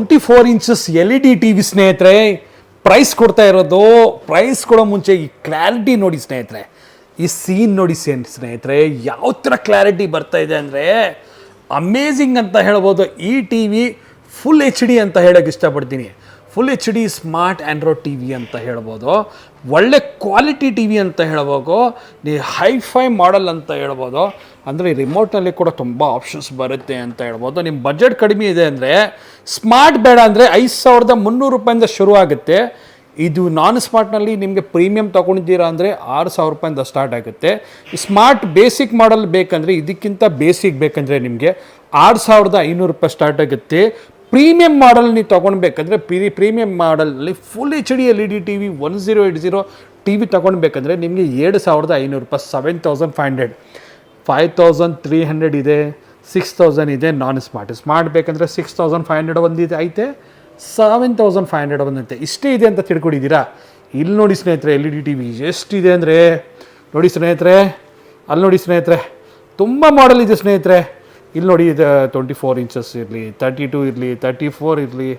24 inches LED TV ಸ್ನೇಹಿತರೆ, price ಕೊಡ್ತಾ ಇರೋದು. ಪ್ರೈಸ್ ಕೊಡೋ ಮುಂಚೆ ಈ ಕ್ಲಾರಿಟಿ ನೋಡಿ ಸ್ನೇಹಿತರೆ, ಈ ಸೀನ್ ನೋಡಿ ಸ್ನೇಹಿತರೆ, ಯಾವ ಥರ ಕ್ಲಾರಿಟಿ ಬರ್ತಾ ಇದೆ ಅಂದರೆ ಅಮೇಝಿಂಗ್ ಅಂತ ಹೇಳ್ಬೋದು. ಈ ಟಿ ವಿ ಫುಲ್ HD ಅಂತ ಹೇಳೋಕ್ಕೆ ಇಷ್ಟಪಡ್ತೀನಿ. Full HD smart android T V ಅಂತ ಹೇಳ್ಬೋದು. ಒಳ್ಳೆ ಕ್ವಾಲಿಟಿ ಟಿ ವಿ ಅಂತ ಹೇಳ್ಬೋದು. ಹೈಫೈ ಮಾಡೆಲ್ ಅಂತ ಹೇಳ್ಬೋದು. ಅಂದರೆ ರಿಮೋಟ್ನಲ್ಲಿ ಕೂಡ ತುಂಬ ಆಪ್ಷನ್ಸ್ ಬರುತ್ತೆ ಅಂತ ಹೇಳ್ಬೋದು. ನಿಮ್ಮ ಬಜೆಟ್ ಕಡಿಮೆ ಇದೆ ಅಂದರೆ, ಸ್ಮಾರ್ಟ್ ಬೇಡ ಅಂದರೆ 5300 ರೂಪಾಯಿಂದ ಶುರು ಆಗುತ್ತೆ. ಇದು ನಾನ್ ಸ್ಮಾರ್ಟ್ನಲ್ಲಿ ನಿಮಗೆ ಪ್ರೀಮಿಯಮ್ ತೊಗೊಂಡಿದ್ದೀರಾ ಅಂದರೆ 6000 ರೂಪಾಯಿಂದ ಸ್ಟಾರ್ಟ್ ಆಗುತ್ತೆ. ಸ್ಮಾರ್ಟ್ ಬೇಸಿಕ್ ಮಾಡಲ್ ಬೇಕಂದರೆ, ಇದಕ್ಕಿಂತ ಬೇಸಿಕ್ ಬೇಕಂದರೆ ನಿಮಗೆ 6500 ರೂಪಾಯಿ ಸ್ಟಾರ್ಟ್ ಆಗುತ್ತೆ. ಪ್ರೀಮಿಯಂ ಮಾಡಲ್ ನೀವು ತೊಗೊಳ್ಬೇಕಂದ್ರೆ ಪ್ರೀಮಿಯಂ ಮಾಡಲಲ್ಲಿ full HD LED TV 1080 TV ತೊಗೊಳ್ಬೇಕಂದ್ರೆ ನಿಮಗೆ 7500 ರೂಪಾಯಿ, 7500, 5300 ಇದೆ, 6000 ಇದೆ. ನಾನ್ ಸ್ಮಾರ್ಟ್ ಬೇಕಂದರೆ 6500 ಒಂದಿದೆ ಐತೆ, 7500 ಒಂದಂತೆ. ಇಷ್ಟೇ ಇದೆ ಅಂತ ತಿಳ್ಕೊಂಡಿದ್ದೀರಾ? ಇಲ್ಲಿ ನೋಡಿ ಸ್ನೇಹಿತರೆ, LED TV ಎಷ್ಟಿದೆ ಅಂದರೆ ನೋಡಿ ಸ್ನೇಹಿತರೆ, ಅಲ್ಲಿ ನೋಡಿ ಸ್ನೇಹಿತರೆ, ತುಂಬ ಮಾಡೆಲ್ ಇದೆ ಸ್ನೇಹಿತರೆ. ಇಲ್ಲಿ ನೋಡಿ, ಇದು 24 ಇಂಚಸ್ ಇರಲಿ, 32 ಇರಲಿ, 34 ಇರಲಿ.